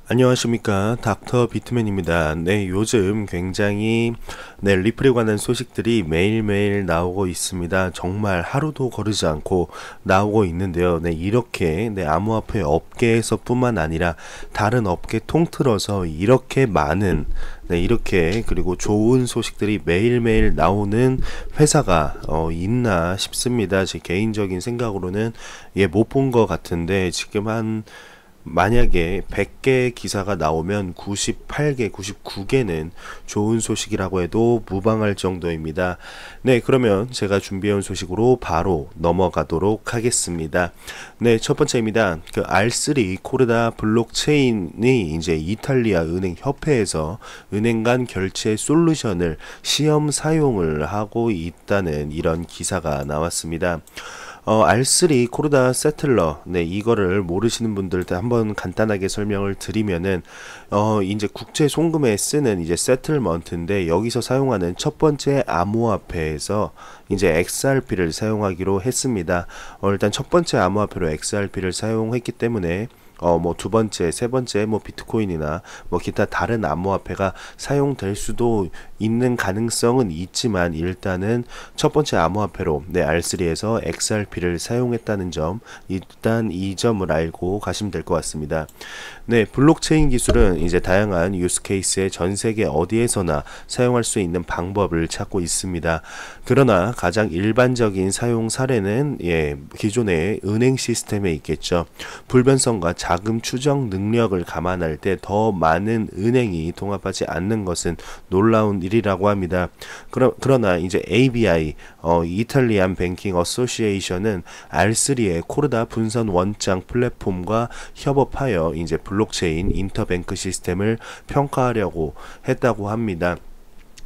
안녕하십니까, 닥터 비트맨입니다. 네, 요즘 굉장히 리플에 관한 소식들이 매일매일 나오고 있습니다. 정말 하루도 거르지 않고 나오고 있는데요. 이렇게 암호화폐 업계에서 뿐만 아니라 다른 업계 통틀어서 이렇게 많은 이렇게 그리고 좋은 소식들이 매일매일 나오는 회사가 있나 싶습니다. 제 개인적인 생각으로는 못 본 것 같은데, 지금 만약에 100개 기사가 나오면 98개, 99개는 좋은 소식이라고 해도 무방할 정도입니다. 네, 그러면 제가 준비해온 소식으로 바로 넘어가도록 하겠습니다. 네, 첫 번째입니다. 그 R3 코르다 블록체인이 이제 이탈리아 은행 협회에서 은행 간 결제 솔루션을 시험 사용을 하고 있다는 이런 기사가 나왔습니다. R3 코르다 세틀러, 이거를 모르시는 분들한테 한번 간단하게 설명을 드리면은, 이제 국제 송금에 쓰는 이제 세틀먼트인데, 여기서 사용하는 첫 번째 암호화폐에서 이제 XRP를 사용하기로 했습니다. 일단 첫 번째 암호화폐로 XRP를 사용했기 때문에 뭐 두 번째, 세 번째 뭐 비트코인이나 뭐 기타 다른 암호화폐가 사용될 수도 있는 가능성은 있지만, 일단은 첫 번째 암호화폐로 R3에서 XRP를 사용했다는 점, 일단 이 점을 알고 가시면 될 것 같습니다. 네, 블록체인 기술은 이제 다양한 유스 케이스에 전 세계 어디에서나 사용할 수 있는 방법을 찾고 있습니다. 그러나 가장 일반적인 사용 사례는 기존의 은행 시스템에 있겠죠. 불변성과 자금 추정 능력을 감안할 때 더 많은 은행이 통합하지 않는 것은 놀라운 일이라고 합니다. 그러나 이제 ABI, 이탈리안 뱅킹 어소시에이션은 R3의 코르다 분선 원장 플랫폼과 협업하여 이제 블록체인 인터뱅크 시스템을 평가하려고 했다고 합니다.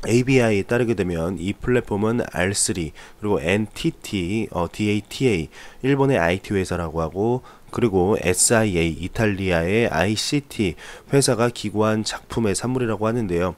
ABI에 따르게 되면 이 플랫폼은 R3 그리고 NTT, DATA 일본의 IT 회사라고 하고, 그리고 SIA 이탈리아의 ICT 회사가 기고한 작품의 산물이라고 하는데요.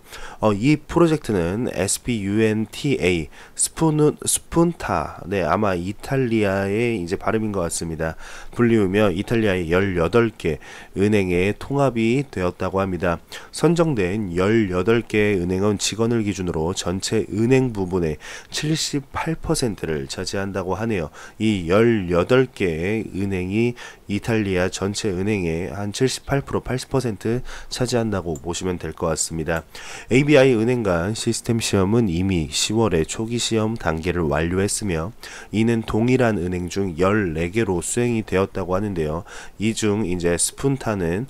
이 프로젝트는 SPUNTA 스푼타, 아마 이탈리아의 이제 발음인 것 같습니다. 불리우며 이탈리아의 18개 은행의 통합이 되었다고 합니다. 선정된 18개 은행은 직원을 기준으로 전체 은행 부분의 78%를 차지한다고 하네요. 이 18개의 은행이 이탈리아 전체 은행의 한 78%, 80% 차지한다고 보시면 될 것 같습니다. ABI 은행 간 시스템 시험은 이미 10월에 초기 시험 단계를 완료했으며, 이는 동일한 은행 중 14개로 수행이 되었다고 하는데요. 이 중 이제 스푼타는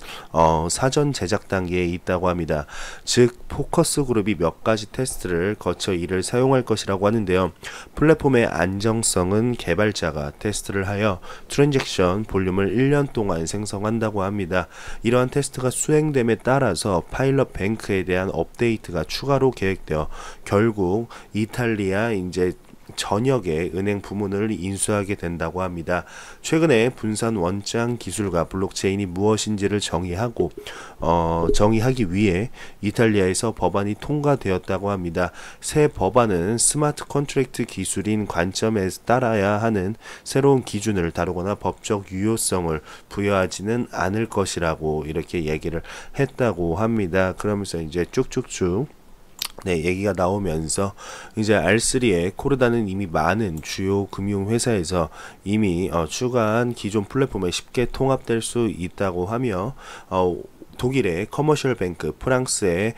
사전 제작 단계에 있다고 합니다. 즉 포커스 그룹이 몇 가지 테스트를 거쳐 이를 사용할 것이라고 하는데요. 플랫폼의 안정성은 개발자가 테스트를 하여 트랜잭션 볼륨을 1년 동안 생성한다고 합니다. 이러한 테스트가 수행됨에 따라서 파일럿 뱅크에 대한 업데이트가 추가로 계획되어 결국 이탈리아 이제 전역의 은행 부문을 인수하게 된다고 합니다. 최근에 분산 원장 기술과 블록체인이 무엇인지를 정의하기 위해 이탈리아에서 법안이 통과되었다고 합니다. 새 법안은 스마트 컨트랙트 기술인 관점에 따라야 하는 새로운 기준을 다루거나 법적 유효성을 부여하지는 않을 것이라고 이렇게 얘기를 했다고 합니다. 그러면서 이제 쭉쭉쭉 얘기가 나오면서 이제 R3의 코르다는 이미 많은 주요 금융회사에서 이미 추가한 기존 플랫폼에 쉽게 통합될 수 있다고 하며, 독일의 커머셜 뱅크, 프랑스의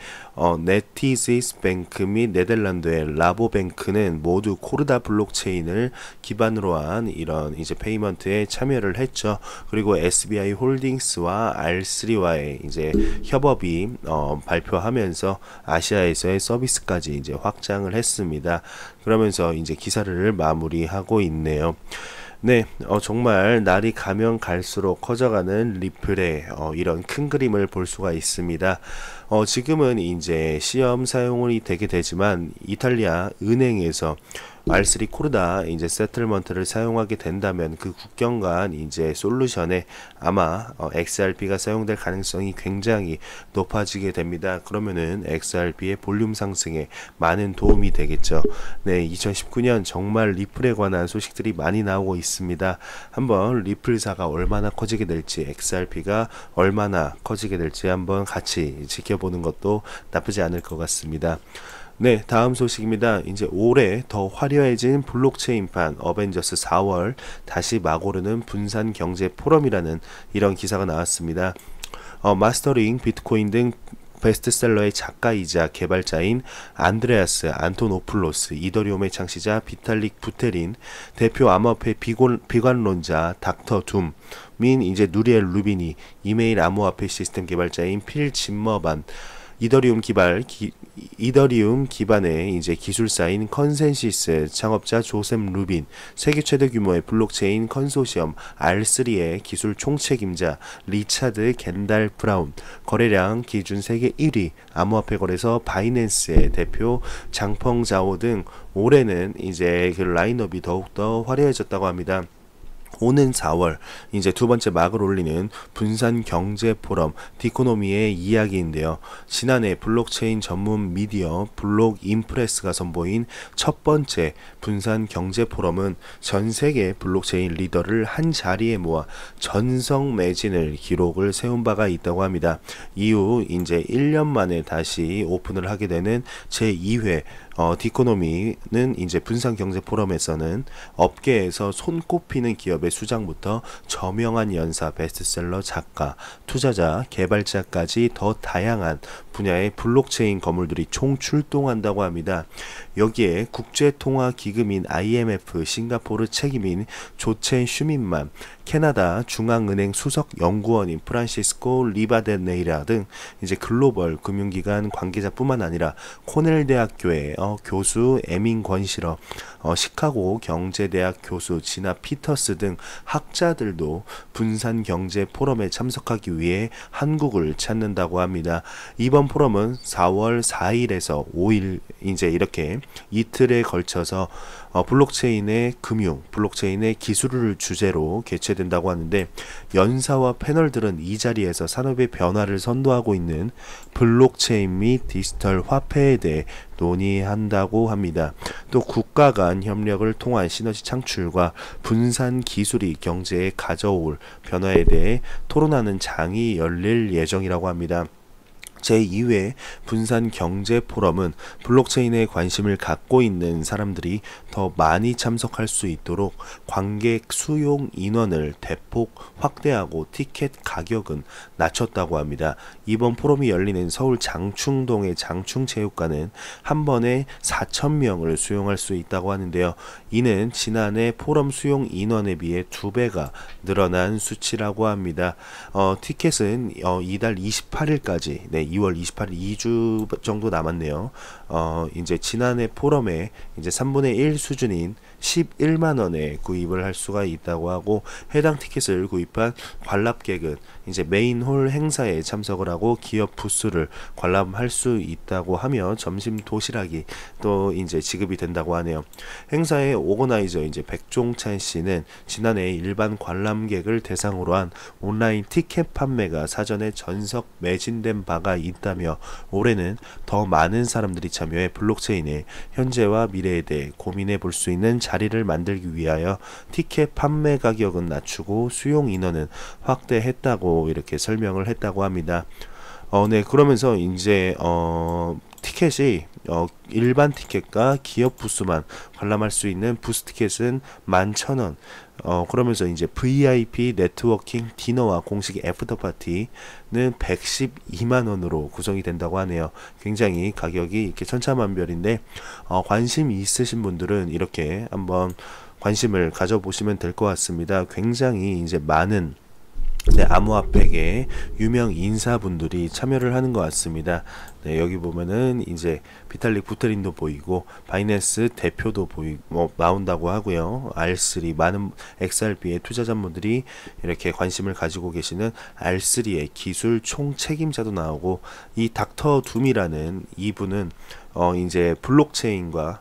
네티지스 뱅크 및 네덜란드의 라보뱅크는 모두 코르다 블록체인을 기반으로 한 이런 이제 페이먼트에 참여를 했죠. 그리고 SBI 홀딩스와 R3와의 이제 협업이 발표하면서 아시아에서의 서비스까지 이제 확장을 했습니다. 그러면서 이제 기사를 마무리하고 있네요. 네, 정말 날이 가면 갈수록 커져가는 리플의 이런 큰 그림을 볼 수가 있습니다. 지금은 이제 시험 사용이 되게 되지만 이탈리아 은행에서 R3 코르다 이제 세틀먼트를 사용하게 된다면 그 국경 간 이제 솔루션에 아마 XRP가 사용될 가능성이 굉장히 높아지게 됩니다. 그러면은 XRP의 볼륨 상승에 많은 도움이 되겠죠. 네, 2019년 정말 리플에 관한 소식들이 많이 나오고 있습니다. 한번 리플사가 얼마나 커지게 될지, XRP가 얼마나 커지게 될지 한번 같이 지켜보는 것도 나쁘지 않을 것 같습니다. 네, 다음 소식입니다. 이제 올해 더 화려해진 블록체인판 어벤져스 4월 다시 막 오르는 분산 경제 포럼이라는 이런 기사가 나왔습니다. 마스터링 비트코인 등 베스트셀러의 작가이자 개발자인 안드레아스 안토노플로스, 이더리움의 창시자 비탈릭 부테린, 대표 암호화폐 비관론자 닥터 둠 민 이제 누리엘 루비니, 이메일 암호화폐 시스템 개발자인 필 짐머반, 이더리움 기반의 이제 기술사인 컨센시스 창업자 조셉 루빈, 세계 최대 규모의 블록체인 컨소시엄 R3의 기술 총책임자 리차드 겐달 브라운, 거래량 기준 세계 1위 암호화폐 거래소 바이낸스의 대표 장펑 자오 등 올해는 이제 그 라인업이 더욱더 화려해졌다고 합니다. 오는 4월 이제 두 번째 막을 올리는 분산 경제 포럼 디코노미의 이야기인데요. 지난해 블록체인 전문 미디어 블록 인프레스가 선보인 첫 번째 분산 경제 포럼은 전 세계 블록체인 리더를 한 자리에 모아 전성 매진을 기록을 세운 바가 있다고 합니다. 이후 이제 1년 만에 다시 오픈을 하게 되는 제2회 디코노미는 이제 분산 경제 포럼에서는 업계에서 손꼽히는 기업의 수장부터 저명한 연사, 베스트셀러 작가, 투자자, 개발자까지 더 다양한 분야의 블록체인 거물들이 총 출동한다고 합니다. 여기에 국제통화기금인 IMF 싱가포르 책임인 조첸 슈민만, 캐나다 중앙은행 수석 연구원인 프란시스코 리바데네이라 등 이제 글로벌 금융기관 관계자뿐만 아니라 코넬 대학교의 교수 에민 권시러, 시카고 경제대학 교수 지나 피터스 등 학자들도 분산 경제 포럼에 참석하기 위해 한국을 찾는다고 합니다. 이번 포럼은 4월 4일에서 5일 이제 이렇게 이틀에 걸쳐서 블록체인의 금융, 블록체인의 기술을 주제로 개최된다고 하는데, 연사와 패널들은 이 자리에서 산업의 변화를 선도하고 있는 블록체인 및 디지털 화폐에 대해 논의한다고 합니다. 또 국가 간 협력을 통한 시너지 창출과 분산 기술이 경제에 가져올 변화에 대해 토론하는 장이 열릴 예정이라고 합니다. 제2회 분산 경제 포럼은 블록체인에 관심을 갖고 있는 사람들이 더 많이 참석할 수 있도록 관객 수용 인원을 대폭 확대하고 티켓 가격은 낮췄다고 합니다. 이번 포럼이 열리는 서울 장충동의 장충체육관은 한 번에 4,000명을 수용할 수 있다고 하는데요. 이는 지난해 포럼 수용 인원에 비해 2배가 늘어난 수치라고 합니다. 티켓은 이달 28일까지 2월 28일 2주 정도 남았네요. 이제 지난해 포럼에 이제 3분의 1 수준인 11만원에 구입을 할 수가 있다고 하고, 해당 티켓을 구입한 관람객은 이제 메인홀 행사에 참석을 하고 기업 부스를 관람할 수 있다고 하며 점심 도시락이 또 이제 지급이 된다고 하네요. 행사의 오거나이저 이제 백종찬 씨는 지난해 일반 관람객을 대상으로 한 온라인 티켓 판매가 사전에 전석 매진된 바가 있다며, 올해는 더 많은 사람들이 참여해 블록체인의 현재와 미래에 대해 고민해 볼 수 있는 자리를 만들기 위하여 티켓 판매 가격은 낮추고 수용 인원은 확대했다고 이렇게 설명을 했다고 합니다. 네, 그러면서 이제 티켓이 일반 티켓과 기업 부스만 관람할 수 있는 부스 티켓은 11,000원, 그러면서 이제 VIP 네트워킹 디너와 공식 애프터 파티는 112만원으로 구성이 된다고 하네요. 굉장히 가격이 이렇게 천차만별인데, 관심 있으신 분들은 이렇게 한번 관심을 가져보시면 될 것 같습니다. 굉장히 이제 많은 암호화폐계 유명 인사분들이 참여를 하는 것 같습니다. 네, 여기 보면은 이제 비탈릭 부테린도 보이고 바이낸스 대표도 나온다고 하고요. R3 많은 XRP의 투자자분들이 이렇게 관심을 가지고 계시는 R3의 기술 총책임자도 나오고, 이 닥터 둠이라는 이분은 이제 블록체인과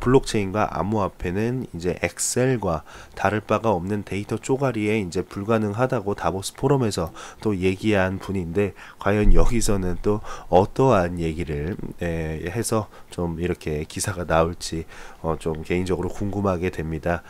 블록체인과 암호화폐는 이제 엑셀과 다를 바가 없는 데이터 쪼가리에 이제 불가능하다고 다보스 포럼에서 또 얘기한 분인데, 과연 여기서는 또 어떠한 얘기를 해서 좀 이렇게 기사가 나올지 좀 개인적으로 궁금하게 됩니다.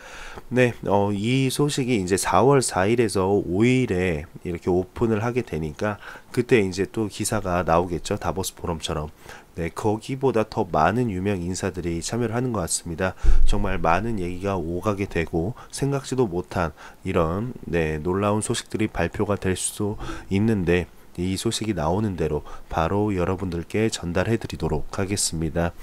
네, 이 소식이 이제 4월 4일에서 5일에 이렇게 오픈을 하게 되니까 그때 이제 또 기사가 나오겠죠. 다보스 포럼처럼. 네, 거기보다 더 많은 유명 인사들이 참여를 하는 것 같습니다. 정말 많은 얘기가 오가게 되고 생각지도 못한 이런 놀라운 소식들이 발표가 될 수도 있는데, 이 소식이 나오는 대로 바로 여러분들께 전달해 드리도록 하겠습니다.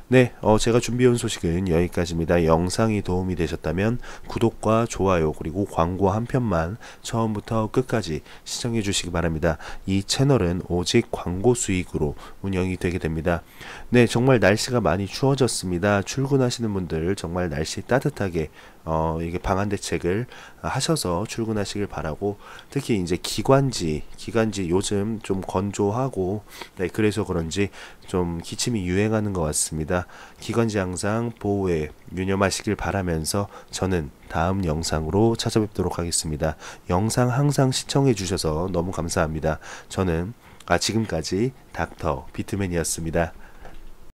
네, 제가 준비해온 소식은 여기까지입니다. 영상이 도움이 되셨다면 구독과 좋아요 그리고 광고 한 편만 처음부터 끝까지 시청해 주시기 바랍니다. 이 채널은 오직 광고 수익으로 운영이 되게 됩니다. 네, 정말 날씨가 많이 추워졌습니다. 출근하시는 분들 정말 날씨 따뜻하게 이게 방한 대책을 하셔서 출근하시길 바라고, 특히 이제 기관지 요즘 좀 건조하고 그래서 그런지 좀 기침이 유행하는 것 같습니다. 기관지 항상 보호에 유념하시길 바라면서 저는 다음 영상으로 찾아뵙도록 하겠습니다. 영상 항상 시청해 주셔서 너무 감사합니다. 저는 지금까지 닥터 비트맨이었습니다.